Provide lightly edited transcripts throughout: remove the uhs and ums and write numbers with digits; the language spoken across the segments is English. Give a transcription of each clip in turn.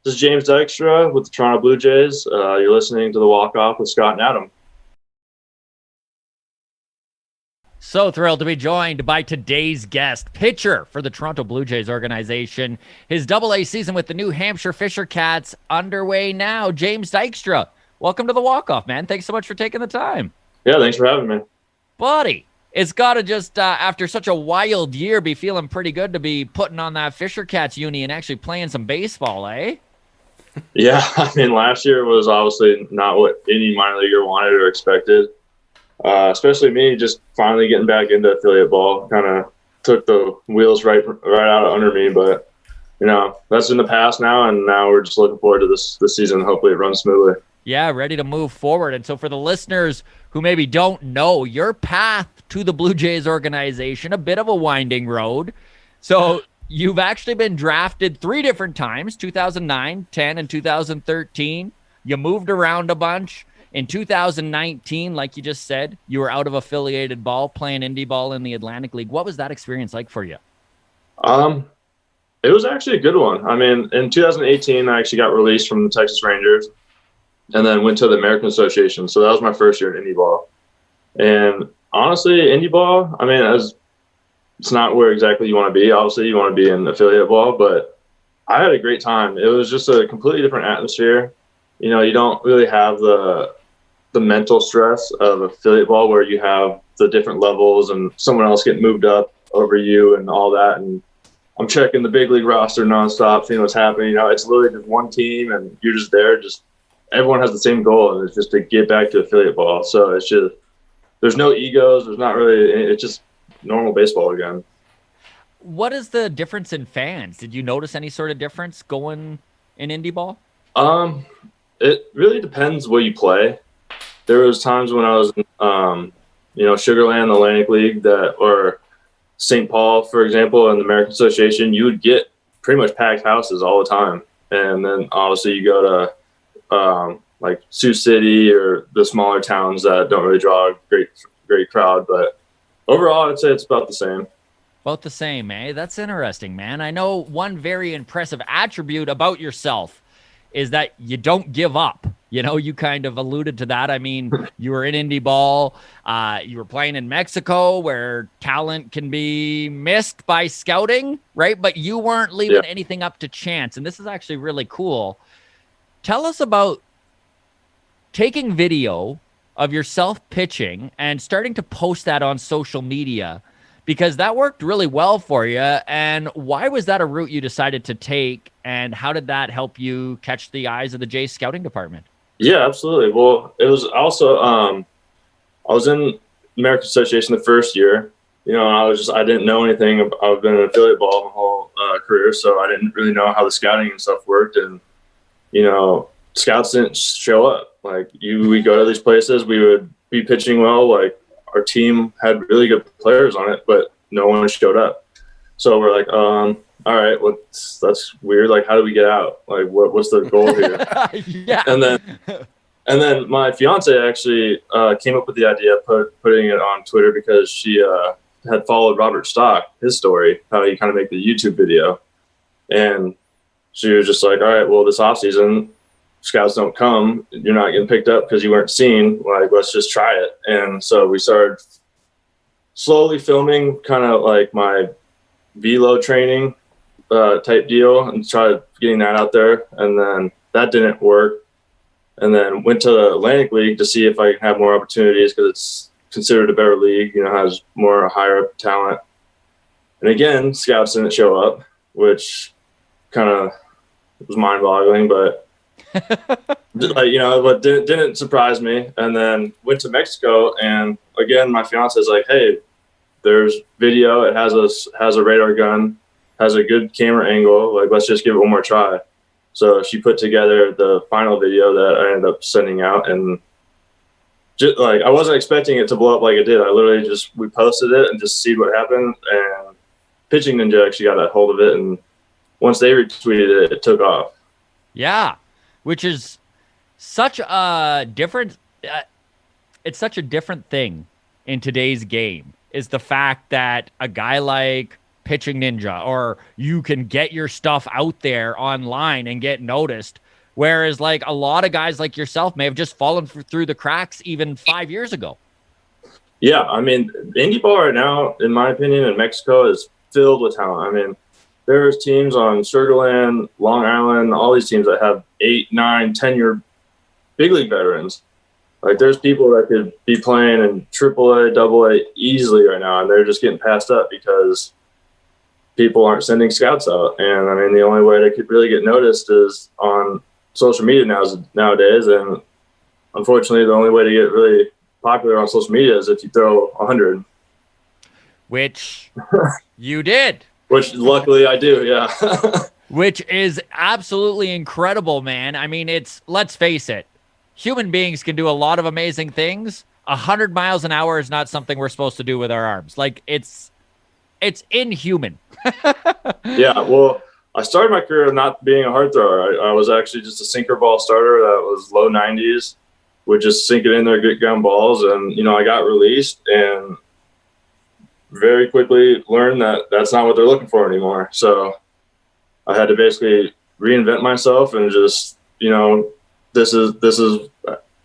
This is James Dykstra with the Toronto Blue Jays. You're listening to The Walk-Off with Scott and Adam. So thrilled to be joined by today's guest, pitcher for the Toronto Blue Jays organization. His Double-A season with the New Hampshire Fisher Cats underway now. James Dykstra, welcome to The Walk-Off, man. Thanks so much for taking the time. Yeah, thanks for having me. Buddy, it's got to just, after such a wild year, be feeling pretty good to be putting on that Fisher Cats uni and actually playing some baseball, eh? Yeah, I mean, last year was obviously not what any minor leaguer wanted or expected. Especially me, just finally getting back into affiliate ball, kind of took the wheels right out of under me. But that's in the past now, and now we're just looking forward to this season. Hopefully, it runs smoothly. Yeah, ready to move forward. And so, for the listeners who maybe don't know, your path to the Blue Jays organization, a bit of a winding road. So, you've actually been drafted 3 different times: 2009, 10, and 2013. You moved around a bunch. In 2019, like you just said, you were out of affiliated ball, playing indie ball in the Atlantic League. What was that experience like for you? It was actually a good one. I mean, in 2018, I actually got released from the Texas Rangers and then went to the American Association. So that was my first year in indie ball. And honestly, indie ball, I mean, it's not where exactly you want to be. Obviously, you want to be in affiliate ball, but I had a great time. It was just a completely different atmosphere. You don't really have the mental stress of affiliate ball where you have the different levels and someone else getting moved up over you and all that. And I'm checking the big league roster nonstop, seeing what's happening. It's literally just one team and you're just there. Just everyone has the same goal, and it's just to get back to affiliate ball. So it's just, there's no egos. There's not really, it's just normal baseball again. What is the difference in fans? Did you notice any sort of difference going in indie ball? It really depends where you play. There was times when I was in, Sugar Land, the Atlantic League, or St. Paul, for example, in the American Association, you would get pretty much packed houses all the time. And then obviously you go to like Sioux City or the smaller towns that don't really draw a great crowd. But overall, I'd say it's about the same. About the same, eh? That's interesting, man. I know one very impressive attribute about yourself is that you don't give up. You kind of alluded to that. I mean, you were in indie ball. You were playing in Mexico where talent can be missed by scouting, right? But you weren't leaving anything up to chance. And this is actually really cool. Tell us about taking video of yourself pitching and starting to post that on social media, because that worked really well for you. And why was that a route you decided to take? And how did that help you catch the eyes of the Jays scouting department? Yeah, absolutely. Well, it was also, I was in American Association the first year, I didn't know anything. I've been in affiliate ball my whole career, so I didn't really know how the scouting and stuff worked. And, scouts didn't show up. We go to these places, we would be pitching well. Our team had really good players on it, but no one showed up. So we're like, all right, that's weird. How do we get out? What's the goal here? Yeah. And then my fiance actually came up with the idea of putting it on Twitter because she had followed Robert Stock, his story, how he kind of make the YouTube video. And she was just like, all right, well, this offseason, scouts don't come. You're not getting picked up because you weren't seen. Let's just try it. And so we started slowly filming kind of like my velo training type deal and tried getting that out there. And then that didn't work. And then went to the Atlantic League to see if I could have more opportunities because it's considered a better league, has more higher up talent. And again, scouts didn't show up, which kind of was mind boggling, but but didn't surprise me. And then went to Mexico, and again, my fiance is like, "Hey, there's video. It has a radar gun, has a good camera angle. Let's just give it one more try." So she put together the final video that I ended up sending out, and just, I wasn't expecting it to blow up like it did. I literally we posted it and just see what happened. And Pitching Ninja actually got a hold of it, and once they retweeted it, it took off. Yeah. Which is such a different, it's such a different thing in today's game, is the fact that a guy like Pitching Ninja, or you can get your stuff out there online and get noticed. Whereas like a lot of guys like yourself may have just fallen through the cracks even 5 years ago. Yeah, I mean, indie ball right now, in my opinion, in Mexico is filled with talent. I mean, there's teams on Sugar Land, Long Island, all these teams that have 8, 9, 10-year big league veterans. Like, there's people that could be playing in AAA, AA easily right now, and they're just getting passed up because people aren't sending scouts out. And, I mean, the only way they could really get noticed is on social media nowadays. And, unfortunately, the only way to get really popular on social media is if you throw 100. Which you did. Which, luckily, I do, yeah. Which is absolutely incredible, man. I mean, let's face it. Human beings can do a lot of amazing things. 100 miles an hour is not something we're supposed to do with our arms. Like, it's inhuman. Yeah, well, I started my career not being a hard thrower. I was actually just a sinker ball starter that was low 90s, would just sink it in there, get gun balls. And, you know, I got released and very quickly learned that that's not what they're looking for anymore. So I had to basically reinvent myself and just, you know, this is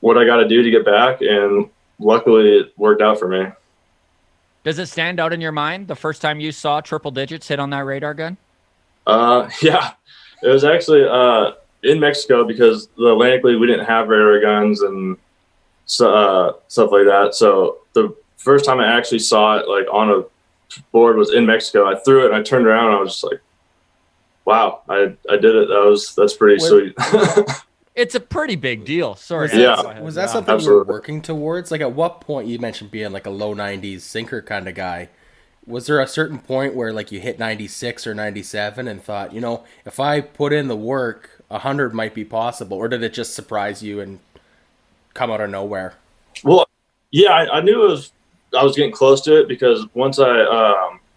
what I got to do to get back. And luckily it worked out for me. Does it stand out in your mind the first time you saw triple digits hit on that radar gun? Yeah, it was actually in Mexico because the Atlantic League, we didn't have radar guns and stuff like that. So the first time I actually saw it like on a board was in Mexico. I threw it and I turned around and I was just like, wow, I did it. That's pretty sweet. It's a pretty big deal. Sorry. Was that something you were working towards? Like, at what point, you mentioned being like a low 90s sinker kind of guy. Was there a certain point where like you hit 96 or 97 and thought, you know, if I put in the work, 100 might be possible? Or did it just surprise you and come out of nowhere? Well, yeah, I knew I was getting close to it because once I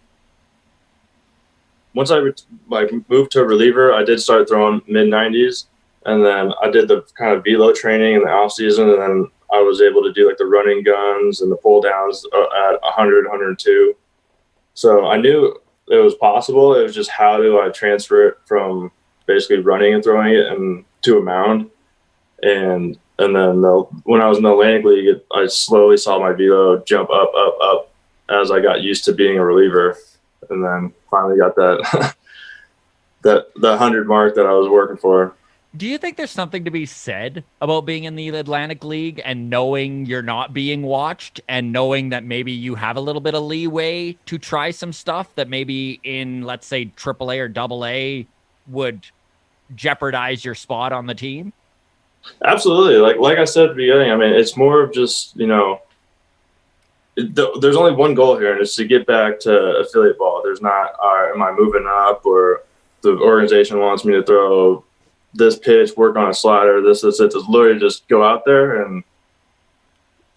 moved to a reliever, I did start throwing mid 90s. And then I did the kind of velo training in the off season, and then I was able to do like the running guns and the pull downs at 100, 102. So I knew it was possible. It was just how do I transfer it from basically running and throwing it and to a mound. And then when I was in the Atlantic League, I slowly saw my velo jump up as I got used to being a reliever, and then finally got that the 100 mark that I was working for. Do you think there's something to be said about being in the Atlantic League and knowing you're not being watched and knowing that maybe you have a little bit of leeway to try some stuff that maybe in, let's say, AAA or AA would jeopardize your spot on the team? Absolutely. Like I said at the beginning, I mean, it's more of just, you know, there's only one goal here, and it's to get back to affiliate ball. There's not, am I moving up, or the organization wants me to throw this pitch, work on a slider, this. It's literally just go out there and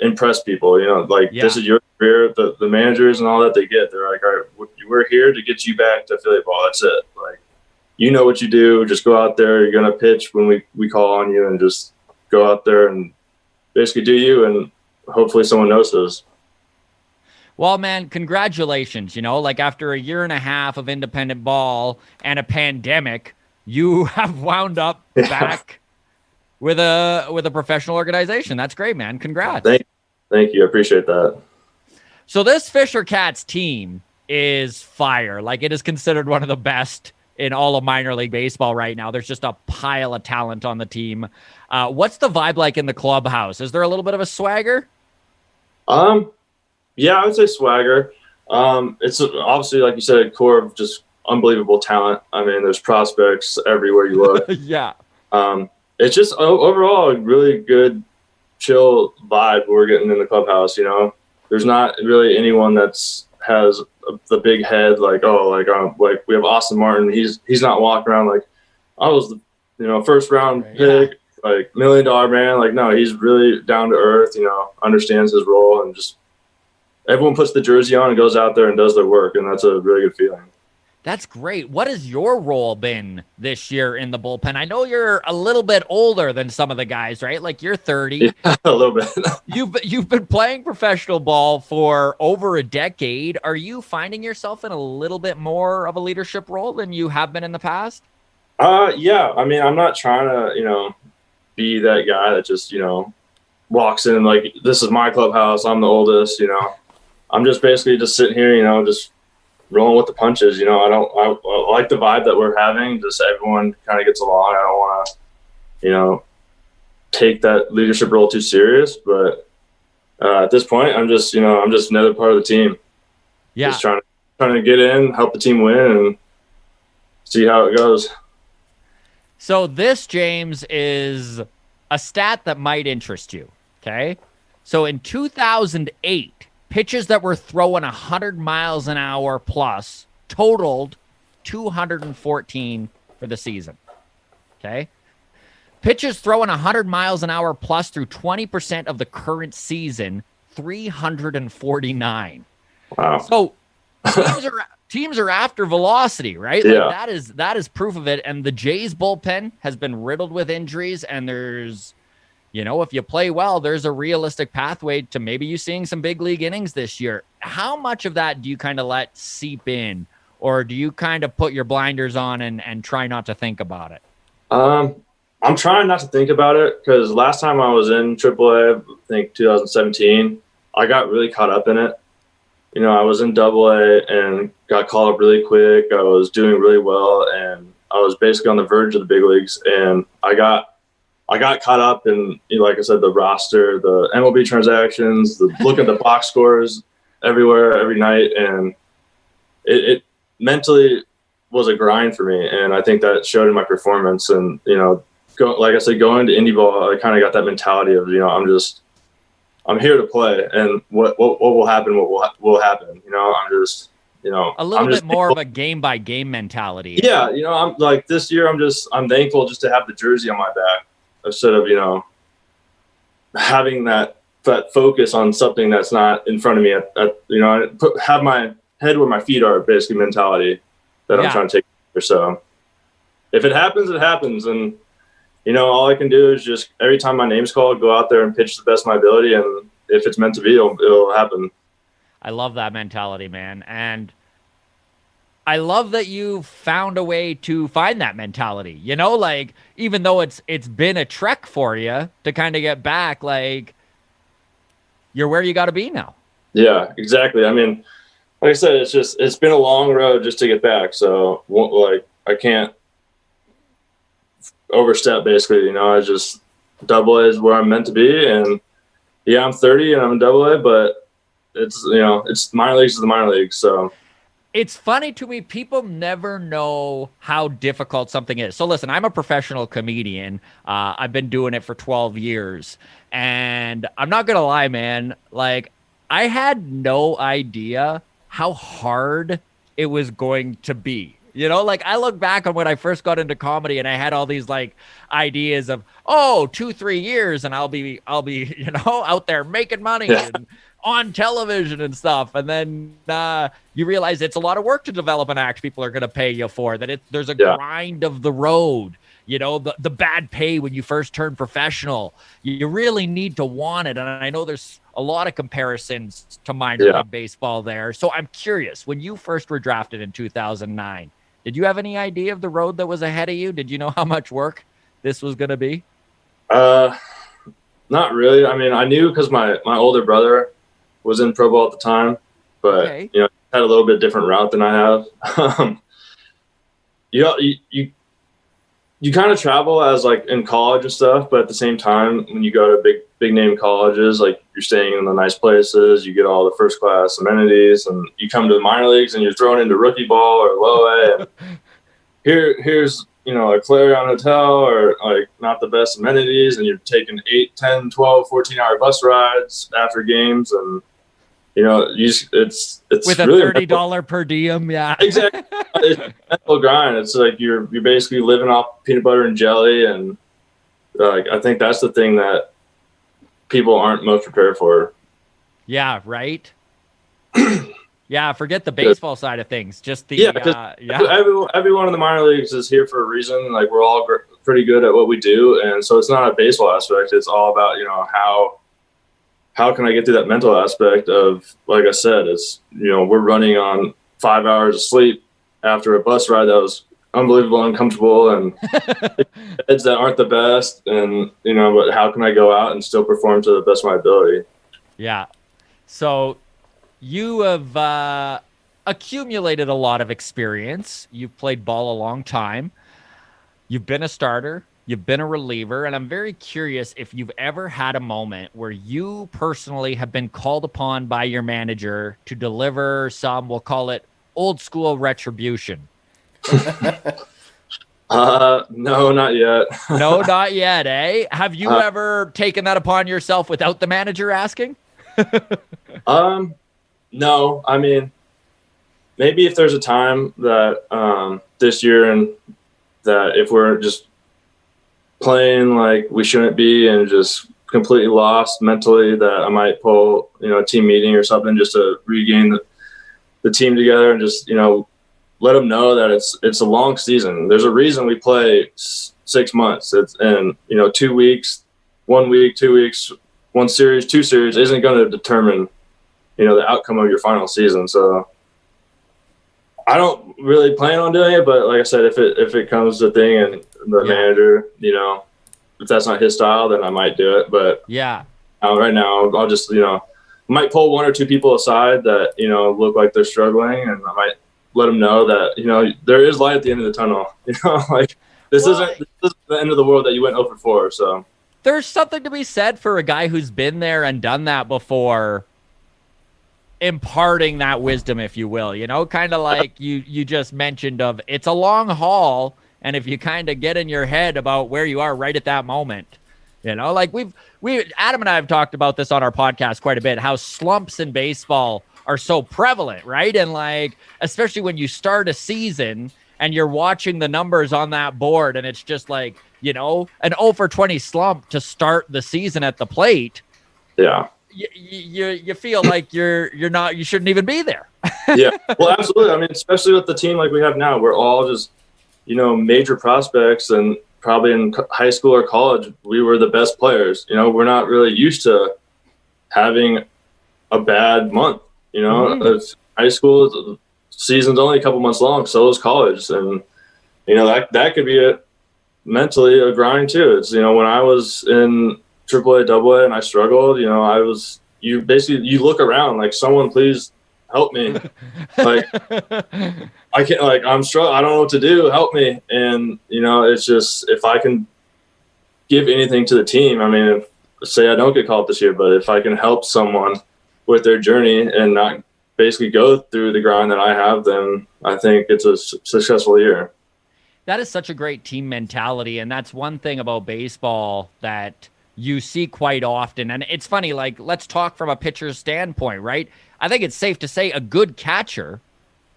impress people. You know, like, This is your career. The managers and all that, they're like, all right, we're here to get you back to affiliate ball. That's it. Like, you know what you do. Just go out there. You're gonna pitch when we call on you, and just go out there and basically do you, and hopefully someone notices. Well, man, congratulations. You know, like, after a year and a half of independent ball and a pandemic, you have wound up back with a professional organization. That's great, man. Congrats. Thank you. I appreciate that. So this Fisher Cats team is fire. Like, it is considered one of the best in all of minor league baseball right now. There's just a pile of talent on the team. What's the vibe like in the clubhouse? Is there a little bit of a swagger? Yeah, I would say swagger. It's obviously, like you said, a core of just unbelievable talent. I mean, there's prospects everywhere you look. Yeah. It's just overall a really good, chill vibe we're getting in the clubhouse. You know, there's not really anyone has the big head, like we have Austin Martin. He's not walking around like I was the first round pick, like $1 million man. Like, no, he's really down to earth. You know, understands his role, and just everyone puts the jersey on and goes out there and does their work, and that's a really good feeling. That's great. What has your role been this year in the bullpen? I know you're a little bit older than some of the guys, right? Like you're 30. Yeah, a little bit. You've been playing professional ball for over a decade. Are you finding yourself in a little bit more of a leadership role than you have been in the past? Yeah. I mean, I'm not trying to, be that guy that just, walks in like, this is my clubhouse. I'm the oldest, I'm just basically just sitting here, just rolling with the punches. I like the vibe that we're having. Just everyone kind of gets along. I don't want to, take that leadership role too serious, but at this point, I'm just another part of the team. Yeah. Just trying to get in, help the team win, and see how it goes. So this, James, is a stat that might interest you. Okay. So in 2008, pitches that were throwing 100 miles an hour plus totaled 214 for the season. Okay. Pitches throwing 100 miles an hour plus through 20% of the current season, 349. Wow. So teams are after velocity, right? Yeah. Like that is proof of it. And the Jays bullpen has been riddled with injuries, and there's, if you play well, there's a realistic pathway to maybe you seeing some big league innings this year. How much of that do you kind of let seep in, or do you kind of put your blinders on and try not to think about it? I'm trying not to think about it because last time I was in AAA, I think 2017, I got really caught up in it. I was in AA and got called up really quick. I was doing really well, and I was basically on the verge of the big leagues. And I got caught up in, like I said, the roster, the MLB transactions, the look at the box scores everywhere, every night. And it mentally was a grind for me. And I think that showed in my performance. And, like I said, going to indie ball, I kind of got that mentality of, I'm here to play, and what will happen, what will happen. I'm just, a little bit more of a game by game mentality. Yeah. I'm like this year, I'm thankful just to have the jersey on my back instead of, having that focus on something that's not in front of me have my head where my feet are, basically mentality that I'm trying to take. So if it happens, it happens. And, all I can do is just every time my name's called, go out there and pitch the best of my ability. And if it's meant to be, it'll happen. I love that mentality, man. And I love that you found a way to find that mentality, like even though it's been a trek for you to kind of get back, like you're where you got to be now. Yeah, exactly. I mean, like I said, it's been a long road just to get back. So I can't overstep basically, I just AA is where I'm meant to be. And yeah, I'm 30 and I'm in AA, but it's, it's minor leagues is the minor leagues. So it's funny to me. People never know how difficult something is. So listen, I'm a professional comedian. I've been doing it for 12 years, and I'm not going to lie, man. Like I had no idea how hard it was going to be. Like I look back on when I first got into comedy, and I had all these like ideas of, 2-3 years and I'll be, out there making money and on television and stuff. And then you realize it's a lot of work to develop an act people are going to pay you for, that there's a grind of the road, the bad pay when you first turn professional. You really need to want it. And I know there's a lot of comparisons to minor league baseball there. So I'm curious, when you first were drafted in 2009, did you have any idea of the road that was ahead of you? Did you know how much work this was going to be? Not really. I mean, I knew because my older brother was in pro ball at the time, but had a little bit different route than I have. You kind of travel as like in college and stuff, but at the same time, when you go to big name colleges, like you're staying in the nice places, you get all the first class amenities, and you come to the minor leagues and you're thrown into rookie ball or low A. And here's a Clarion hotel or like not the best amenities, and you're taking 8, 10, 12, 14-hour bus rides after games, and it's with a really $30 per diem. Yeah, exactly. It's a mental grind. It's like you're basically living off peanut butter and jelly, and like I think that's the thing that people aren't most prepared for. Yeah, right. Yeah, forget the baseball side of things. Just the everyone in the minor leagues is here for a reason. Like we're all pretty good at what we do, and so it's not a baseball aspect. It's all about how can I get through that mental aspect of, like I said, it's we're running on 5 hours of sleep after a bus ride that was unbelievable, uncomfortable, and beds that aren't the best, and but how can I go out and still perform to the best of my ability? Yeah. So you have accumulated a lot of experience. You've played ball a long time. You've been a starter. You've been a reliever. And I'm very curious if you've ever had a moment where you personally have been called upon by your manager to deliver some, we'll call it old school retribution. No, not yet. No, not yet, eh? Have you ever taken that upon yourself without the manager asking? No, I mean, maybe if there's a time that this year and that if we're just playing like we shouldn't be and just completely lost mentally, that I might pull, a team meeting or something just to regain the team together and just, let them know that it's a long season. There's a reason we play 6 months. And 2 weeks, 1 week, 2 weeks, 1 series, 2 series isn't going to determine the outcome of your final season. So I don't really plan on doing it, but like I said, if it comes to thing and the manager, if that's not his style, then I might do it. But right now I'll just, might pull 1 or 2 people aside that, look like they're struggling, and I might let them know that, there is light at the end of the tunnel, like this isn't the end of the world that you went 0 for 4. So there's something to be said for a guy who's been there and done that before, imparting that wisdom, if you will, kind of like you just mentioned of it's a long haul. And if you kind of get in your head about where you are right at that moment, like Adam and I have talked about this on our podcast quite a bit, how slumps in baseball are so prevalent, right? And like, especially when you start a season and you're watching the numbers on that board and it's just like, an 0 for 20 slump to start the season at the plate. Yeah. You feel like you shouldn't even be there. Yeah, well, absolutely. I mean, especially with the team like we have now, we're all just, major prospects, and probably in high school or college, we were the best players. We're not really used to having a bad month. High school, the season's only a couple months long, so is college. And, that could be mentally a grind too. It's, when I was in AAA, AA, and I struggled, you look around like, someone please help me. Like, I can't, like, I'm struggling. I don't know what to do. Help me. And, it's just, if I can give anything to the team, I mean, say I don't get called up this year, but if I can help someone with their journey and not basically go through the grind that I have, then I think it's a successful year. That is such a great team mentality. And that's one thing about baseball that you see quite often. And it's funny, like, let's talk from a pitcher's standpoint, right? I think it's safe to say a good catcher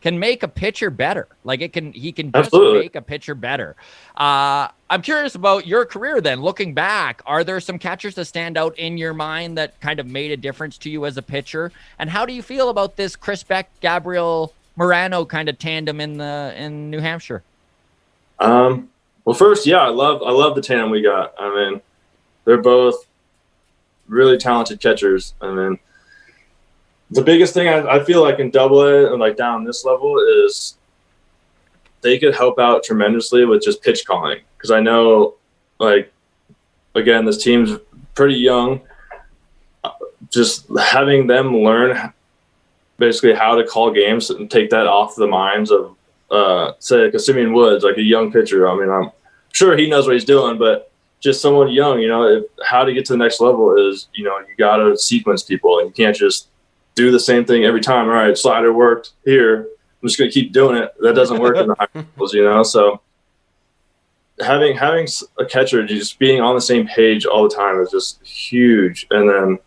can make a pitcher better. Like he can just make a pitcher better. I'm curious about your career then. Looking back, are there some catchers that stand out in your mind that kind of made a difference to you as a pitcher? And how do you feel about this Chris Beck, Gabriel Morano kind of tandem in New Hampshire? Well, first, I love the tandem we got. I mean, they're both really talented catchers. I mean, the biggest thing I feel like in AA and like down this level is they could help out tremendously with just pitch calling. Because I know, like, again, this team's pretty young. Just having them learn basically how to call games and take that off the minds of, say, like a Simeon Woods, like a young pitcher. I mean, I'm sure he knows what he's doing, but just someone young, how to get to the next level is, you got to sequence people, and you can't just do the same thing every time. All right, slider worked here, I'm just going to keep doing it. That doesn't work in the high levels, So having a catcher just being on the same page all the time is just huge. And then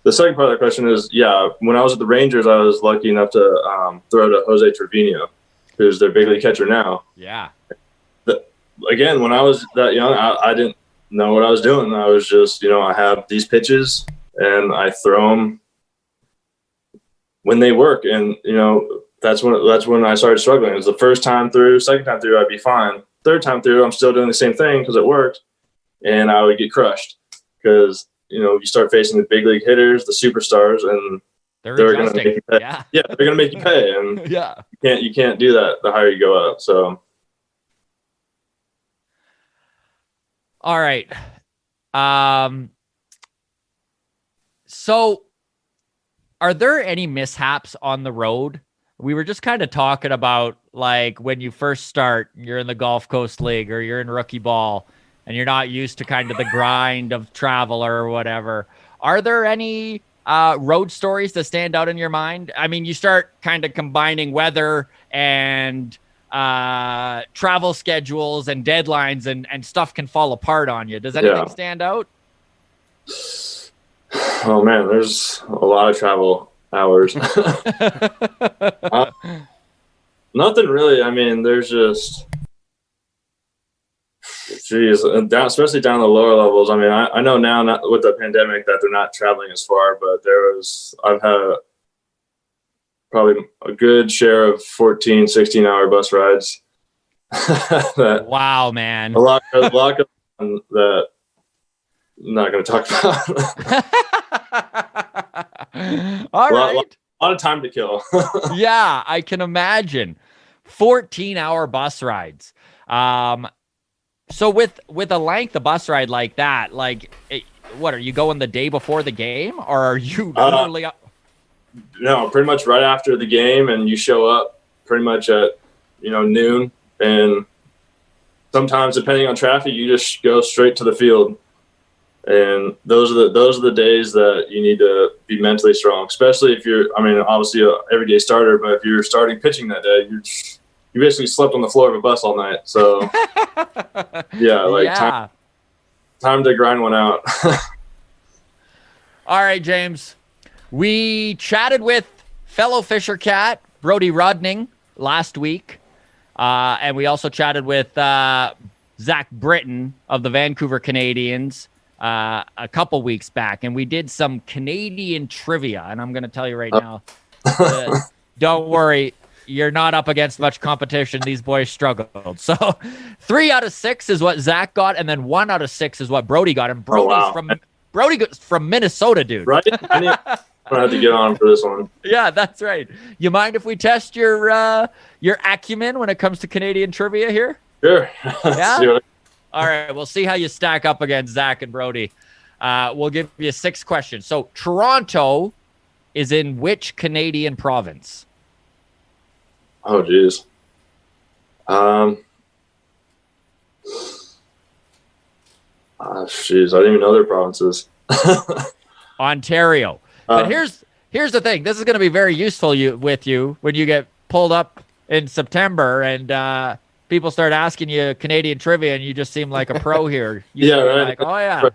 the second part of that question is, when I was at the Rangers, I was lucky enough to throw to Jose Trevino, who's their big league catcher now. Yeah. Again, when I was that young, I didn't know what I was doing. I was just, I have these pitches and I throw them when they work. And, that's when I started struggling. It was the first time through, second time through, I'd be fine. Third time through, I'm still doing the same thing because it worked. And I would get crushed because, you start facing the big league hitters, the superstars, and they're going to make you pay. Yeah, they're going to make you pay. And yeah, you can't do that the higher you go up. So. All right. So are there any mishaps on the road? We were just kind of talking about like when you first start, you're in the Gulf Coast League or you're in rookie ball and you're not used to kind of the grind of travel or whatever. Are there any road stories that stand out in your mind? I mean, you start kind of combining weather and travel schedules and deadlines and stuff can fall apart on you. Does anything stand out? Oh man, there's a lot of travel hours. Nothing really. I mean, there's just, especially down the lower levels. I mean, I know now, not with the pandemic, that they're not traveling as far, but I've had probably a good share of 14, 16-hour bus rides. Wow, man. A lot of that I'm not going to talk about. All right. A lot of time to kill. Yeah, I can imagine. 14-hour bus rides. So with a length of bus ride like that, what are you going the day before the game, or are you literally? No, pretty much right after the game, and you show up pretty much at noon, and sometimes depending on traffic, you just go straight to the field. And those are the days that you need to be mentally strong, especially if you're, obviously an everyday starter, but if you're starting pitching that day, you basically slept on the floor of a bus all night. So time to grind one out. All right, James, we chatted with fellow Fisher Cat Brody Rodning last week. And we also chatted with Zach Britton of the Vancouver Canadians a couple weeks back, and we did some Canadian trivia. And I'm going to tell you right now, don't worry, you're not up against much competition. These boys struggled. So 3 out of 6 is what Zach got, and then 1 out of 6 is what Brody got. And Brody's from Minnesota, dude. Right? I'm going to have to get on for this one. Yeah, that's right. You mind if we test your acumen when it comes to Canadian trivia here? Sure. Yeah? All right, we'll see how you stack up against Zach and Brody. We'll give you 6 questions. So Toronto is in which Canadian province? Oh, geez. Jeez, I didn't even know their provinces. Ontario. But here's the thing. This is going to be very useful with you when you get pulled up in September and people start asking you Canadian trivia and you just seem like a pro here. Right. Like, oh,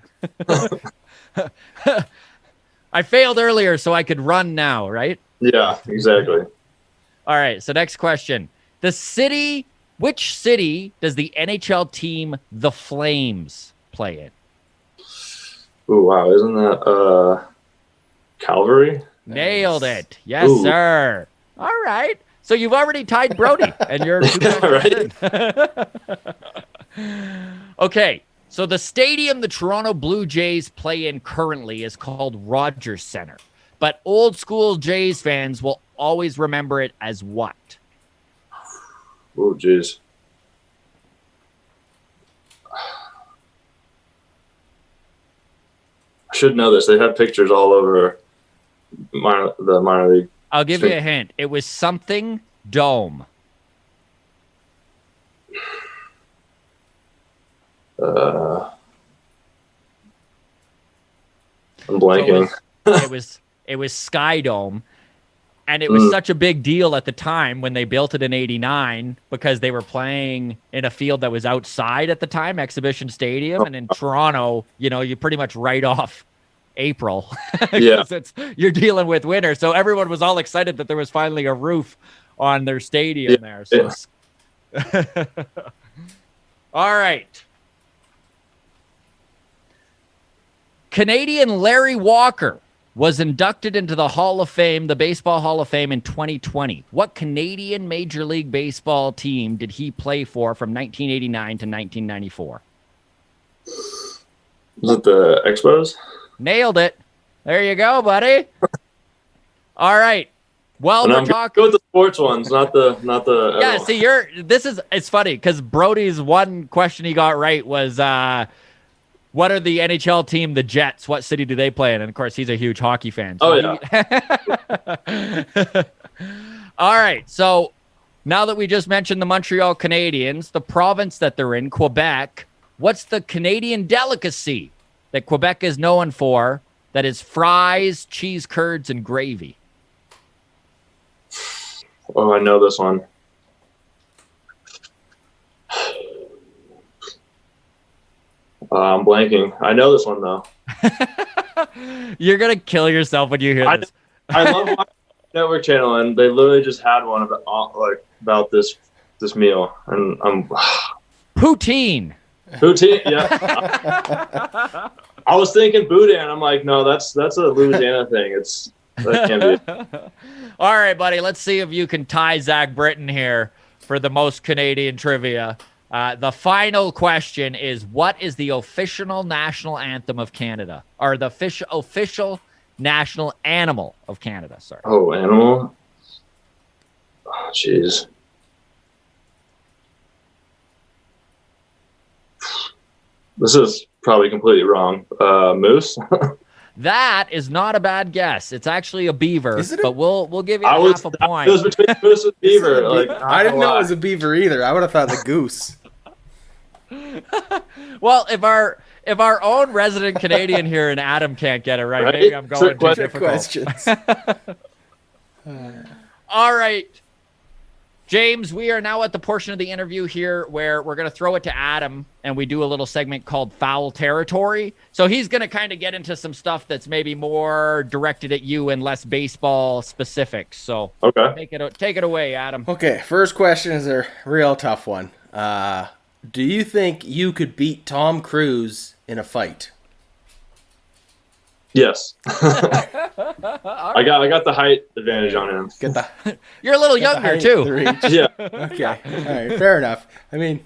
yeah. I failed earlier so I could run now, right? Yeah, exactly. All right, so next question. Which city does the NHL team The Flames play in? Oh, wow. Isn't that Calgary? Nailed it. Yes, sir. All right. So you've already tied Brody, and you're right. Okay. So the stadium the Toronto Blue Jays play in currently is called Rogers Centre, but old school Jays fans will always remember it as what? Oh, geez. I should know this. They have pictures all over the minor league. I'll give you a hint. It was something Dome. I'm blanking. So it was Sky Dome, and it was such a big deal at the time when they built it in '89 because they were playing in a field that was outside at the time, Exhibition Stadium, and in Toronto, you pretty much write off April because you're dealing with winter. So everyone was all excited that there was finally a roof on their stadium there. So, all right. Canadian Larry Walker was inducted into the Hall of Fame, the Baseball Hall of Fame in 2020. What Canadian Major League Baseball team did he play for from 1989 to 1994? Was it the Expos? Nailed it. There you go, buddy. All right. Well, And we're I'm talking good with the sports ones, not the. Yeah, see, it's funny because Brody's one question he got right was what are the NHL team, the Jets? What city do they play in? And of course, he's a huge hockey fan. So All right. So now that we just mentioned the Montreal Canadiens, the province that they're in, Quebec, what's the Canadian delicacy that Quebec is known for that is fries, cheese curds, and gravy? Oh, I know this one. I'm blanking. I know this one though. You're gonna kill yourself when you hear this. I love watching Network Channel, and they literally just had one about this meal, and I'm poutine. Poutine, yeah. I was thinking boudin. I'm like, no, that's a Louisiana thing. That can't be. All right, buddy. Let's see if you can tie Zach Britton here for the most Canadian trivia. The final question is, what is the official national anthem of Canada? Or the official national animal of Canada, sorry. Oh, animal? Oh, jeez. This is probably completely wrong. Moose? That is not a bad guess. It's actually a beaver, but we'll give you half a point. It was between moose and beaver. I didn't know it was a beaver either. I would have thought the goose. Well, if our own resident Canadian here and Adam can't get it right, maybe I'm going too difficult. Questions. All right. James, we are now at the portion of the interview here where we're going to throw it to Adam and we do a little segment called Foul Territory. So he's going to kind of get into some stuff that's maybe more directed at you and less baseball specific. So okay. Take it away, Adam. Okay, first question is a real tough one. Do you think you could beat Tom Cruise in a fight? Yes. I got the height advantage on him. You're a little younger too. Yeah. Okay. All right. Fair enough. I mean,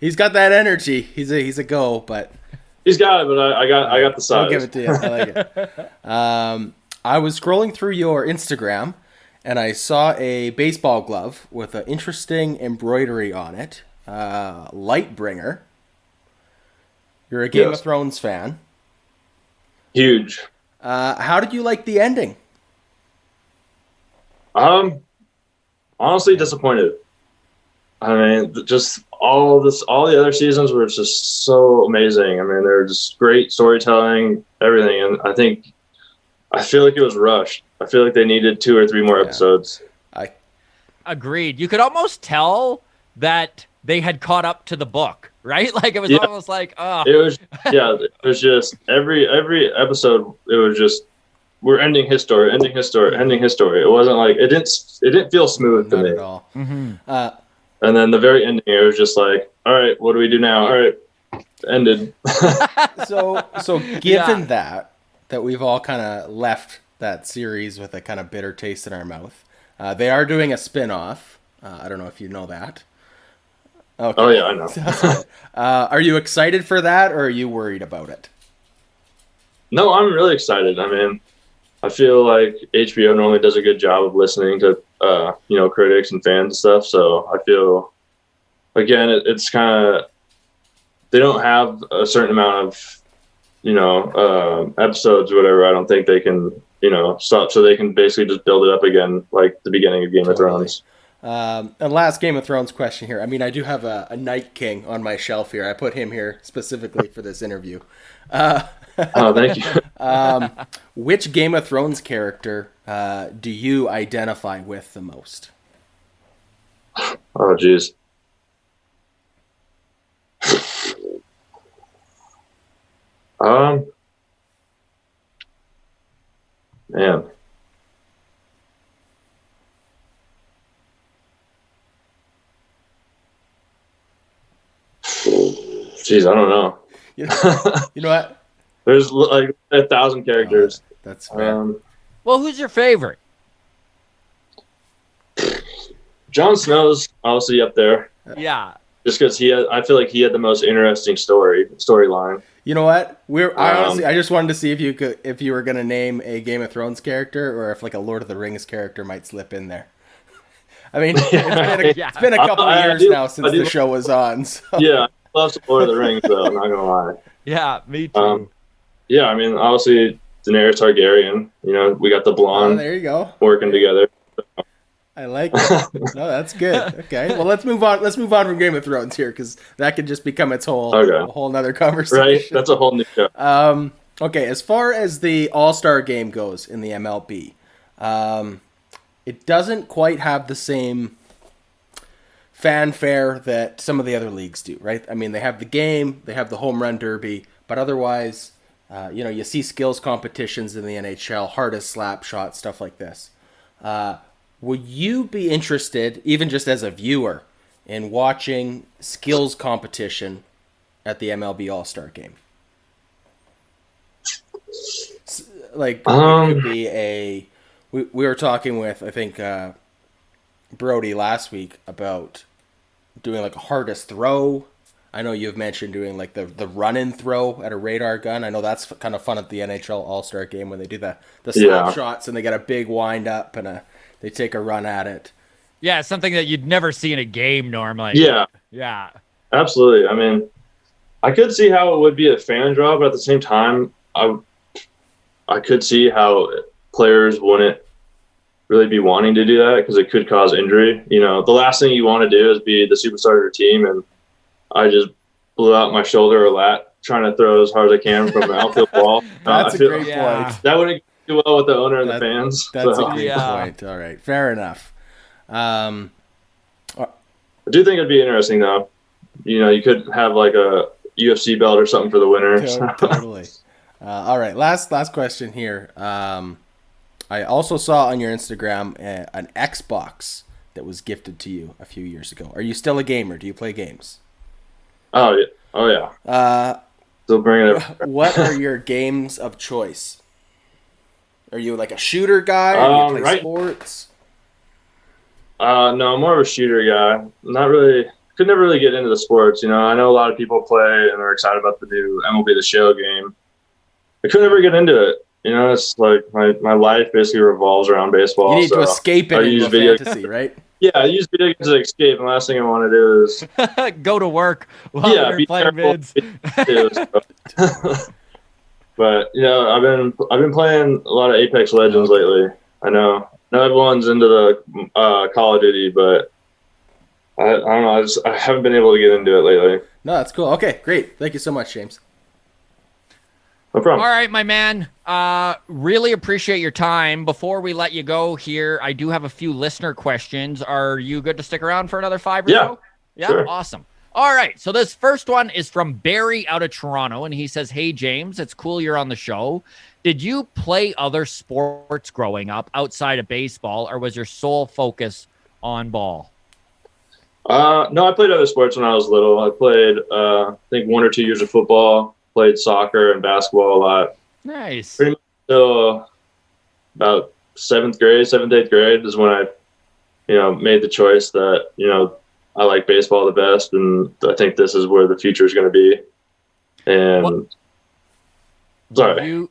he's got that energy. He's a go, but he's got it. But I got the size. I'll give it to you. I like it. I was scrolling through your Instagram, and I saw a baseball glove with an interesting embroidery on it. Lightbringer. You're a Game of Thrones fan. Huge. How did you like the ending? Honestly disappointed. I mean, just all the other seasons were just so amazing. I mean, they're just great storytelling, everything. And I feel like it was rushed. I feel like they needed 2 or 3 more episodes. Agreed. You could almost tell that they had caught up to the book, right? Like it was almost like, It was just every episode. It was just we're ending his story. It wasn't like it didn't feel smooth to me at all. Mm-hmm. And then the very ending, it was just like, all right, what do we do now? All right, ended. So given that we've all kind of left that series with a kind of bitter taste in our mouth, they are doing a spin-off. I don't know if you know that. Okay. Oh, yeah, I know. Are you excited for that, or are you worried about it? No, I'm really excited. I mean, I feel like HBO normally does a good job of listening to, critics and fans and stuff. So I feel, again, it's kind of, they don't have a certain amount of, episodes or whatever. I don't think they can, stop. So they can basically just build it up again, like the beginning of Game of Thrones. And last Game of Thrones question here. I mean, I do have a Night King on my shelf here. I put him here specifically for this interview. Oh, thank you. Which Game of Thrones character do you identify with the most? Oh, geez. Man. Jeez, I don't know. You know what? There's like 1,000 characters. That's fair. Well, who's your favorite? Jon Snow's obviously up there. Yeah. Just because I feel like he had the most interesting storyline. You know what? I just wanted to see if you were gonna name a Game of Thrones character, or if like a Lord of the Rings character might slip in there. I mean, it's been a couple of years now since the show was on. So. Yeah, I love some Lord of the Rings, though. I'm not gonna lie. Yeah, me too. Yeah, I mean, obviously Daenerys Targaryen. You know, we got the blonde. There you go. Working together. I like it. No, that's good. Okay, well, let's move on. Let's move on from Game of Thrones here, because that could just become its whole nother conversation. Right, that's a whole new show. Okay, as far as the All-Star game goes in the MLB, it doesn't quite have the same fanfare that some of the other leagues do, right? I mean, they have the game, they have the home run derby, but otherwise, you see skills competitions in the NHL, hardest slap shot, stuff like this. Would you be interested, even just as a viewer, in watching skills competition at the MLB All-Star game? Like, it could be we were talking with, I think, Brody last week about doing like a hardest throw. I know you've mentioned doing like the run-and throw at a radar gun. I know that's kind of fun at the NHL All-Star game when they do the slap shots and they get a big wind-up and they take a run at it. Yeah, something that you'd never see in a game normally. Yeah. Yeah. Absolutely. I mean, I could see how it would be a fan draw, but at the same time, I could see how players wouldn't really be wanting to do that because it could cause injury. You know, the last thing you want to do is be the superstar of your team, and I just blew out my shoulder or lat trying to throw as hard as I can from the outfield ball. That's a great point. That wouldn't do well with the owner and the fans. That's a great point. All right, fair enough. I do think it'd be interesting, though. You know, you could have like a UFC belt or something for the winner. Totally. All right, last question here. I also saw on your Instagram an Xbox that was gifted to you a few years ago. Are you still a gamer? Do you play games? Oh yeah. Still bringing it. What are your games of choice? Are you like a shooter guy? Or do you play sports? No, I'm more of a shooter guy. Not really. Could never really get into the sports. You know, I know a lot of people play and are excited about the new MLB The Show game. I could never get into it. You know, it's like my life basically revolves around baseball. You need to escape it into fantasy, right? Yeah, I use video games to escape, and the last thing I want to do is go to work while you're playing vids. But you know, I've been playing a lot of Apex Legends lately. I know everyone's into the Call of Duty, but I don't know. I haven't been able to get into it lately. No, that's cool. Okay, great. Thank you so much, James. No problem. All right, my man. Really appreciate your time. Before we let you go here, I do have a few listener questions. Are you good to stick around for another 5 or so? Yeah, sure. Awesome. All right, so this first one is from Barry out of Toronto, and he says, "Hey, James, it's cool you're on the show. Did you play other sports growing up outside of baseball, or was your sole focus on ball?" No, I played other sports when I was little. I played, I think 1 or 2 years of football. Played soccer and basketball a lot. Nice. Pretty much till about 7th, 8th grade is when I, made the choice that, I like baseball the best, and I think this is where the future is going to be. And sorry.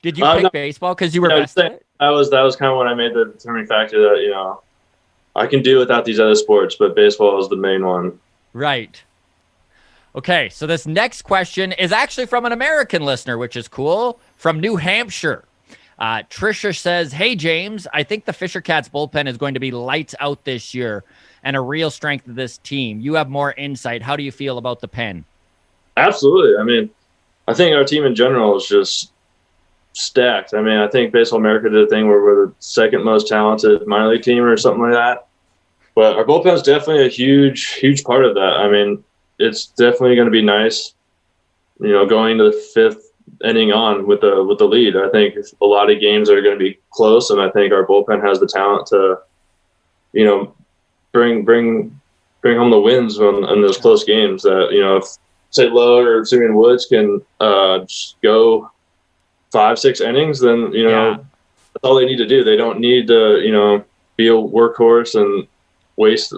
Did you pick baseball because you were best at it? That was kind of when I made the determining factor that, I can do without these other sports, but baseball is the main one. Right. Okay, so this next question is actually from an American listener, which is cool, from New Hampshire. Trisha says, "Hey, James, I think the Fisher Cats bullpen is going to be lights out this year and a real strength of this team. You have more insight. How do you feel about the pen?" Absolutely. I mean, I think our team in general is just stacked. I mean, I think Baseball America did a thing where we're the second most talented minor league team or something like that. But our bullpen is definitely a huge, huge part of that. I mean, it's definitely going to be nice, going to the 5th inning on with the lead. I think a lot of games are going to be close, and I think our bullpen has the talent to, bring home the wins in those close games. That say Lowe or Simeon Woods can just go 5-6 innings, then that's all they need to do. They don't need to be a workhorse and waste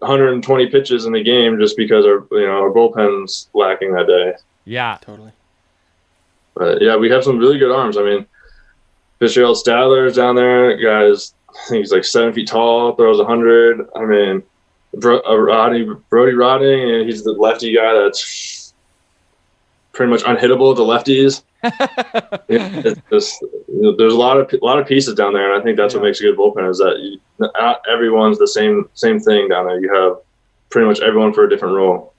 120 pitches in the game just because our bullpen's lacking that day. Yeah, totally. But yeah, we have some really good arms. I mean, Fitzgerald Stadler's down there. Guys, I think he's like 7 feet tall, throws 100. I mean, Brody Rodney, and he's the lefty guy that's pretty much unhittable to lefties. It's just, there's a lot of pieces down there, and I think that's what makes a good bullpen is that not everyone's the same thing down there. You have pretty much everyone for a different role.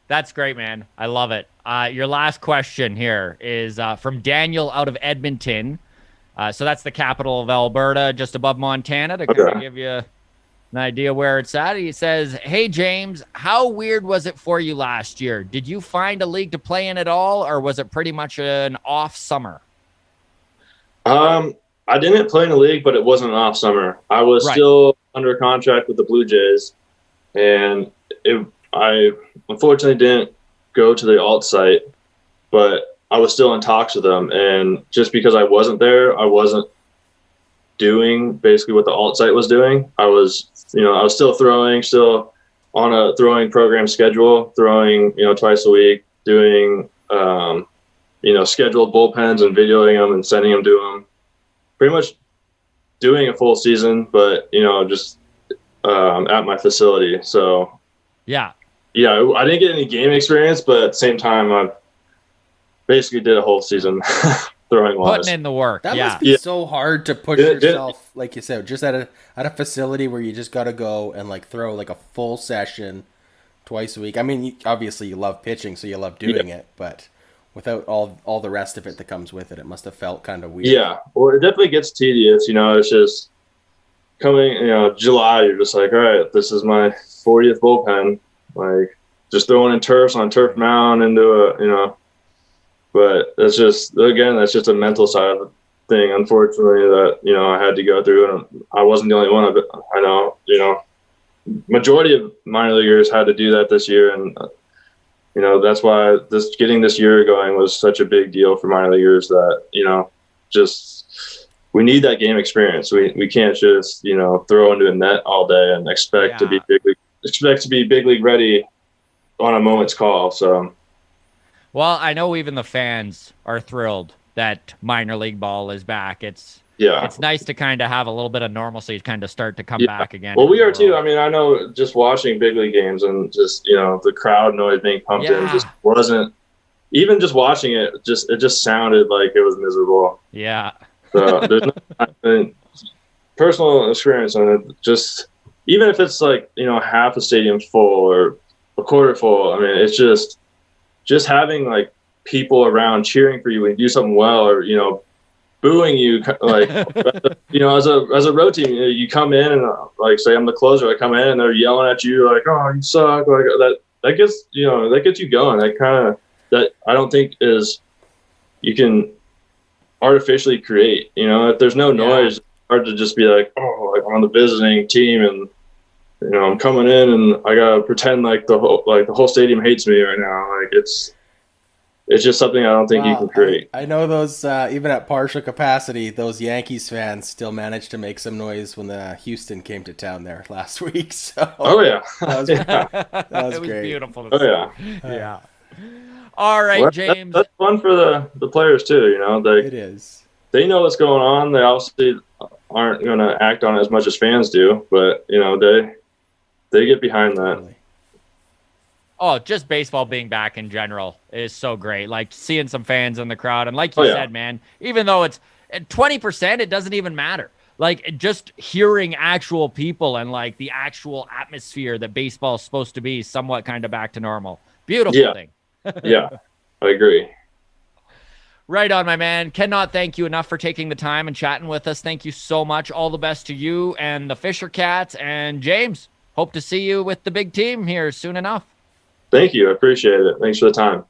That's great, man. I love it. Your last question here is from Daniel out of Edmonton. So that's the capital of Alberta, just above Montana, to kind of give you an idea where it's at. He says, hey, James, how weird was it for you last year? Did you find a league to play in at all, or was it pretty much an off summer? I didn't play in the league, but it wasn't an off summer. I was still under contract with the Blue Jays, and I unfortunately didn't go to the alt site, but I was still in talks with them. And just because I wasn't there, I wasn't doing basically what the alt site was doing. I was still throwing, still on a throwing program schedule, throwing, twice a week, doing, scheduled bullpens and videoing them and sending them to them. Pretty much doing a full season, but, just at my facility. So, yeah, I didn't get any game experience, but at the same time, I basically did a whole season throwing wise. Putting in the work. That must be so hard to push yourself, like you said, just at a facility where you just got to go and like throw like a full session twice a week. I mean, obviously you love pitching, so you love doing it, but without all the rest of it that comes with it, it must have felt kind of weird. Yeah, well, it definitely gets tedious. It's just coming, July, you're just like, all right, this is my 40th bullpen. Like, just throwing in turfs on turf mound into but that's just a mental side of the thing, unfortunately, that, I had to go through, and I wasn't the only one of it. I know, majority of minor leaguers had to do that this year, and, that's why getting this year going was such a big deal for minor leaguers that, we need that game experience. We can't just, throw into a net all day and expect to be big league ready on a moment's call. So, well, I know even the fans are thrilled that minor league ball is back. It's nice to kind of have a little bit of normalcy kind of start to come back again. Well, we are too. I mean, I know just watching big league games and just, the crowd noise being pumped in just wasn't, even just watching it, it just sounded like it was miserable. Yeah. So there's personal experience on it. Just, even if it's like, half a stadium full or a quarter full, I mean, it's just having like people around cheering for you when you do something well, or, booing you, like, as a road team, you come in and like, say I'm the closer, I come in and they're yelling at you like, oh, you suck. Like that gets, that gets you going. That I don't think you can artificially create, if there's no noise, it's hard to just be like, oh, like I'm on the visiting team and, I'm coming in and I gotta pretend like the whole stadium hates me right now. Like it's just something I don't think you can create. I know those even at partial capacity, those Yankees fans still managed to make some noise when the Houston came to town there last week. So that was it was great. Beautiful. Yeah. All right, James. That's fun for the players too. It is. They know what's going on. They obviously aren't going to act on it as much as fans do, but they get behind that. Totally. Oh, just baseball being back in general is so great. Like seeing some fans in the crowd. And like you said, man, even though it's 20%, it doesn't even matter. Like just hearing actual people and like the actual atmosphere that baseball is supposed to be somewhat kind of back to normal. Beautiful thing. Yeah, I agree. Right on, my man. Cannot thank you enough for taking the time and chatting with us. Thank you so much. All the best to you and the Fisher Cats. And James, hope to see you with the big team here soon enough. Thank you. I appreciate it. Thanks for the time.